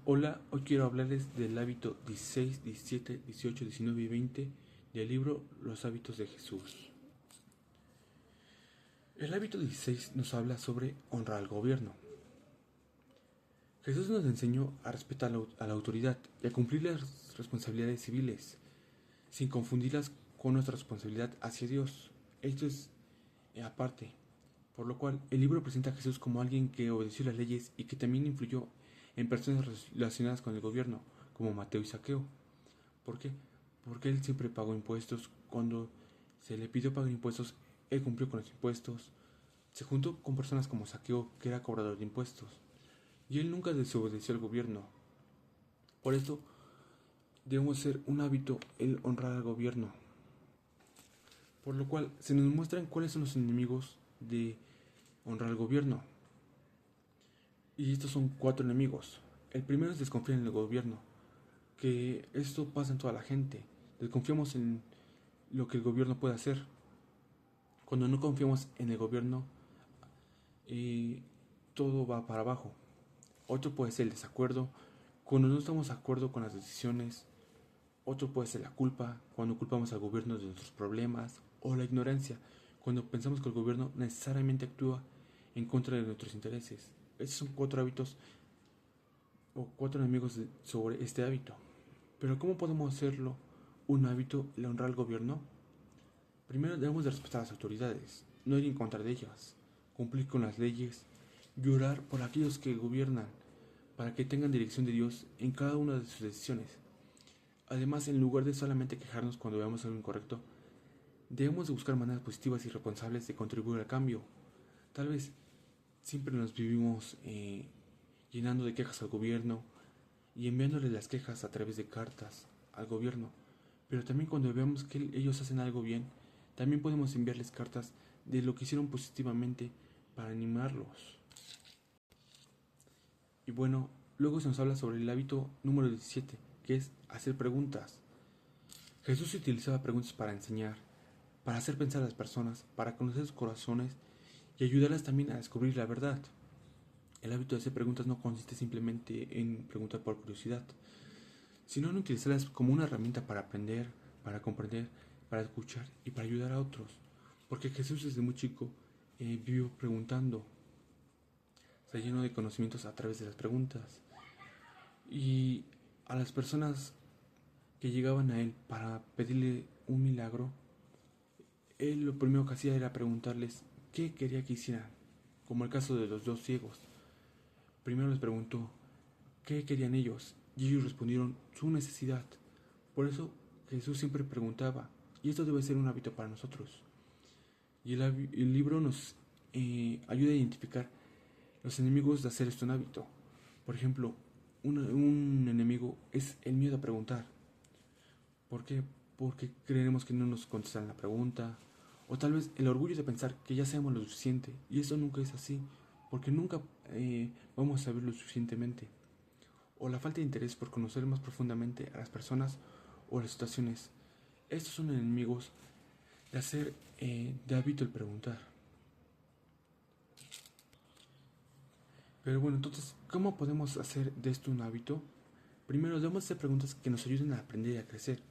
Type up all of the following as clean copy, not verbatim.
Hola, hoy quiero hablarles del hábito 16, 17, 18, 19 y 20 del libro Los hábitos de Jesús. El hábito 16 nos habla sobre honrar al gobierno. Jesús nos enseñó a respetar a la autoridad y a cumplir las responsabilidades civiles, sin confundirlas con nuestra responsabilidad hacia Dios. Esto es aparte, por lo cual el libro presenta a Jesús como alguien que obedeció las leyes y que también influyó en personas relacionadas con el gobierno, como Mateo y Zaqueo. ¿Por qué? Porque él siempre pagó impuestos. Cuando se le pidió pagar impuestos, él cumplió con los impuestos. Se juntó con personas como Zaqueo, que era cobrador de impuestos. Y él nunca desobedeció al gobierno. Por esto, debemos ser un hábito el honrar al gobierno. Por lo cual, se nos muestran cuáles son los enemigos de honrar al gobierno. Y estos son 4 enemigos. El primero es desconfiar en el gobierno, que esto pasa en toda la gente. Desconfiamos en lo que el gobierno puede hacer. Cuando no confiamos en el gobierno, todo va para abajo. Otro puede ser el desacuerdo, cuando no estamos de acuerdo con las decisiones. Otro puede ser la culpa, cuando culpamos al gobierno de nuestros problemas. O la ignorancia, cuando pensamos que el gobierno necesariamente actúa en contra de nuestros intereses. Estos son 4 hábitos o 4 enemigos sobre este hábito. Pero ¿cómo podemos hacerlo un hábito el honrar al gobierno? Primero debemos de respetar a las autoridades, no ir en contra de ellas, cumplir con las leyes y orar por aquellos que gobiernan para que tengan dirección de Dios en cada una de sus decisiones. Además, en lugar de solamente quejarnos cuando veamos algo incorrecto, debemos de buscar maneras positivas y responsables de contribuir al cambio. Tal vez siempre nos vivimos llenando de quejas al gobierno y enviándoles las quejas a través de cartas al gobierno. Pero también cuando veamos que ellos hacen algo bien, también podemos enviarles cartas de lo que hicieron positivamente para animarlos. Y bueno, luego se nos habla sobre el hábito número 17, que es hacer preguntas. Jesús utilizaba preguntas para enseñar, para hacer pensar a las personas, para conocer sus corazones y ayudarlas también a descubrir la verdad. El hábito de hacer preguntas no consiste simplemente en preguntar por curiosidad, sino en utilizarlas como una herramienta para aprender, para comprender, para escuchar y para ayudar a otros. Porque Jesús desde muy chico vivió preguntando, se llenó de conocimientos a través de las preguntas. Y a las personas que llegaban a él para pedirle un milagro, él lo primero que hacía era preguntarles qué quería que hicieran, como el caso de los 2 ciegos. Primero les preguntó qué querían ellos y ellos respondieron su necesidad. Por eso Jesús siempre preguntaba, y esto debe ser un hábito para nosotros. Y el libro nos ayuda a identificar los enemigos de hacer esto un hábito. Por ejemplo, un enemigo es el miedo a preguntar. ¿Por qué? Porque creemos que no nos contestan la pregunta. O tal vez el orgullo de pensar que ya sabemos lo suficiente. Y eso nunca es así. Porque nunca vamos a saber lo suficientemente. O la falta de interés por conocer más profundamente a las personas o las situaciones. Estos son enemigos de hacer de hábito el preguntar. Pero bueno, entonces, ¿cómo podemos hacer de esto un hábito? Primero, debemos hacer preguntas que nos ayuden a aprender y a crecer.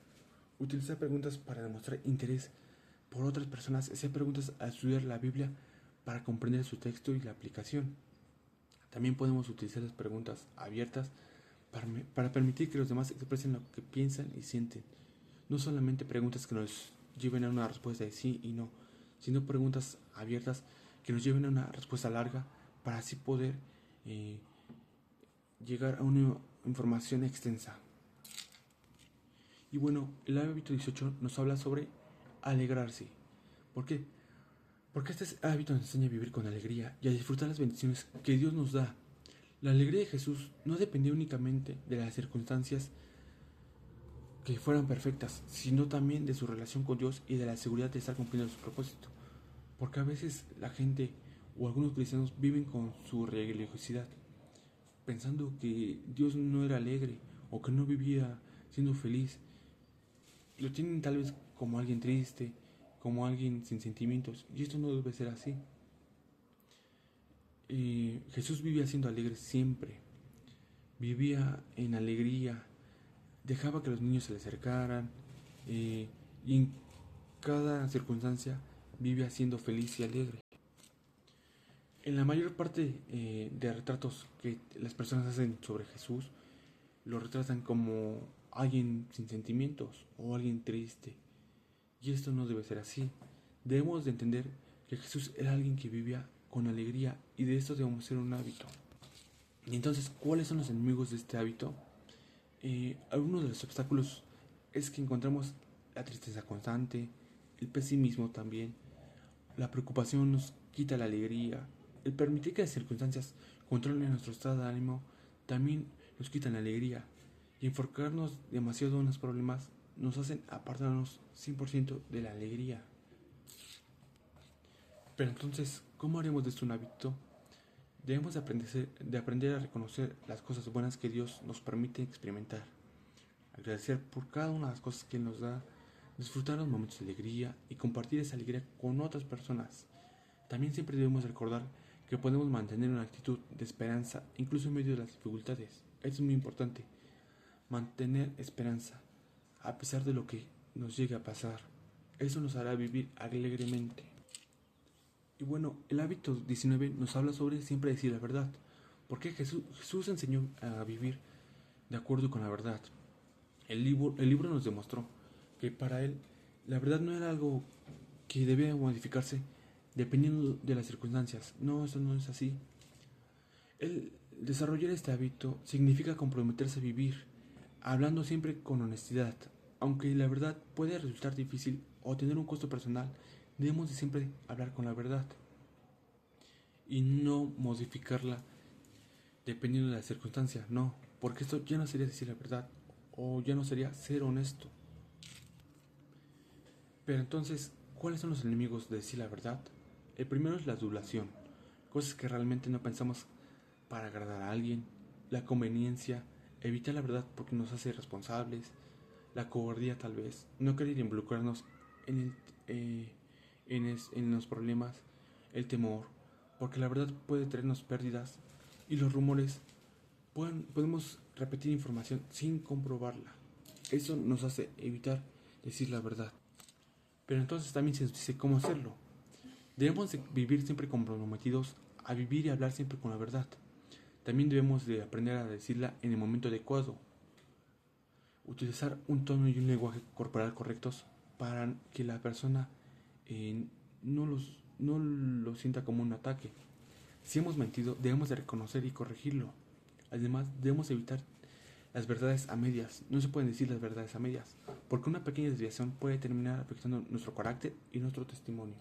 Utilizar preguntas para demostrar interés por otras personas, hacer preguntas al estudiar la Biblia para comprender su texto y la aplicación. También podemos utilizar las preguntas abiertas para permitir que los demás expresen lo que piensan y sienten. No solamente preguntas que nos lleven a una respuesta de sí y no, sino preguntas abiertas que nos lleven a una respuesta larga para así poder eh, llegar a una información extensa. Y bueno, el hábito 18 nos habla sobre alegrarse. ¿Por qué? Porque este hábito nos enseña a vivir con alegría y a disfrutar las bendiciones que Dios nos da. La alegría de Jesús no dependía únicamente de las circunstancias que fueran perfectas, sino también de su relación con Dios y de la seguridad de estar cumpliendo su propósito. Porque a veces la gente o algunos cristianos viven con su religiosidad, pensando que Dios no era alegre o que no vivía siendo feliz. Lo tienen tal vez como alguien triste, como alguien sin sentimientos, y esto no debe ser así. Jesús vivía siendo alegre siempre. vivía en alegría, dejaba que los niños se le acercaran, y en cada circunstancia vivía siendo feliz y alegre. En la mayor parte de retratos que las personas hacen sobre Jesús, lo retratan como alguien sin sentimientos o alguien triste. Y esto no debe ser así. Debemos de entender que Jesús era alguien que vivía con alegría y de esto debemos ser un hábito. Y entonces, ¿cuáles son los enemigos de este hábito? Algunos de los obstáculos es que encontramos la tristeza constante, el pesimismo también, la preocupación nos quita la alegría, el permitir que las circunstancias controlen nuestro estado de ánimo también nos quitan la alegría, y enfocarnos demasiado en los problemas nos hacen apartarnos 100% de la alegría. Pero entonces, ¿cómo haremos de esto un hábito? Debemos de aprender a reconocer las cosas buenas que Dios nos permite experimentar, agradecer por cada una de las cosas que Él nos da, disfrutar los momentos de alegría y compartir esa alegría con otras personas. También siempre debemos recordar que podemos mantener una actitud de esperanza incluso en medio de las dificultades. Eso es muy importante, mantener esperanza a pesar de lo que nos llegue a pasar. Eso nos hará vivir alegremente. Y bueno, el hábito 19 nos habla sobre siempre decir la verdad, porque Jesús enseñó a vivir de acuerdo con la verdad. El libro nos demostró que para él la verdad no era algo que debía modificarse dependiendo de las circunstancias. No, eso no es así. El desarrollar este hábito significa comprometerse a vivir, hablando siempre con honestidad. Aunque la verdad puede resultar difícil o tener un costo personal, debemos de siempre hablar con la verdad y no modificarla dependiendo de la circunstancia. No, porque esto ya no sería decir la verdad o ya no sería ser honesto. Pero entonces, ¿cuáles son los enemigos de decir la verdad? El primero es la adulación, cosas que realmente no pensamos para agradar a alguien, la conveniencia, evitar la verdad porque nos hace responsables, la cobardía tal vez, no querer involucrarnos en, en los problemas, el temor, porque la verdad puede traernos pérdidas y los rumores podemos repetir información sin comprobarla. Eso nos hace evitar decir la verdad. Pero entonces también se nos dice cómo hacerlo. Debemos de vivir siempre comprometidos a vivir y hablar siempre con la verdad. También debemos de aprender a decirla en el momento adecuado. Utilizar un tono y un lenguaje corporal correctos para que la persona no lo sienta como un ataque. Si hemos mentido, debemos de reconocer y corregirlo. Además, debemos evitar las verdades a medias. No se pueden decir las verdades a medias, porque una pequeña desviación puede terminar afectando nuestro carácter y nuestro testimonio.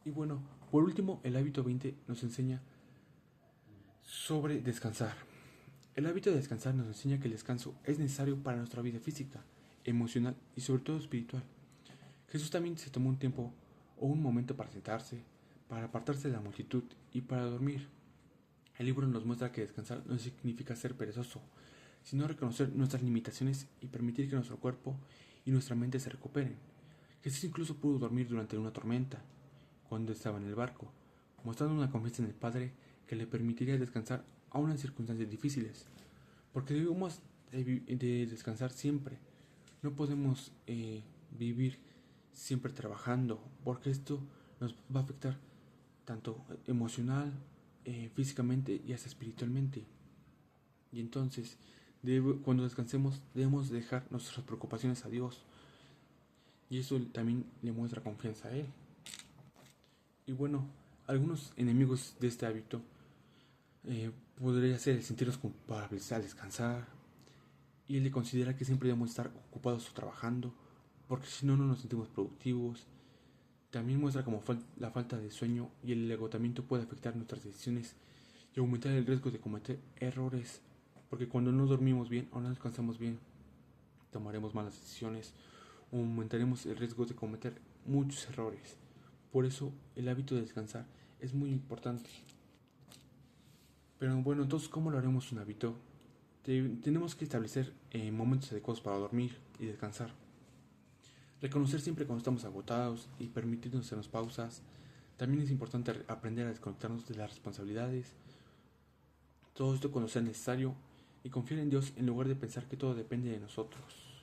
Y bueno, por último, el hábito 20 nos enseña sobre descansar. El hábito de descansar nos enseña que el descanso es necesario para nuestra vida física, emocional y sobre todo espiritual. Jesús también se tomó un tiempo o un momento para sentarse, para apartarse de la multitud y para dormir. El libro nos muestra que descansar no significa ser perezoso, sino reconocer nuestras limitaciones y permitir que nuestro cuerpo y nuestra mente se recuperen. Jesús incluso pudo dormir durante una tormenta, cuando estaba en el barco, mostrando una confianza en el Padre que le permitiría descansar aún en circunstancias difíciles, porque debemos de descansar siempre. No podemos vivir siempre trabajando, porque esto nos va a afectar tanto emocional, físicamente y hasta espiritualmente. Y entonces, cuando descansemos, debemos dejar nuestras preocupaciones a Dios. Y eso también le muestra confianza a Él. Y bueno, algunos enemigos de este hábito podría ser el sentirnos culpables al descansar, y el de considerar que siempre debemos estar ocupados o trabajando, porque si no, no nos sentimos productivos. También muestra como la falta de sueño y el agotamiento puede afectar nuestras decisiones y aumentar el riesgo de cometer errores, porque cuando no dormimos bien o no descansamos bien, tomaremos malas decisiones o aumentaremos el riesgo de cometer muchos errores. Por eso el hábito de descansar es muy importante. Pero bueno, entonces, ¿cómo lo haremos un hábito? Tenemos que establecer momentos adecuados para dormir y descansar. Reconocer siempre cuando estamos agotados y permitirnos hacernos pausas. También es importante aprender a desconectarnos de las responsabilidades, Todo esto cuando sea necesario y confiar en Dios en lugar de pensar que todo depende de nosotros.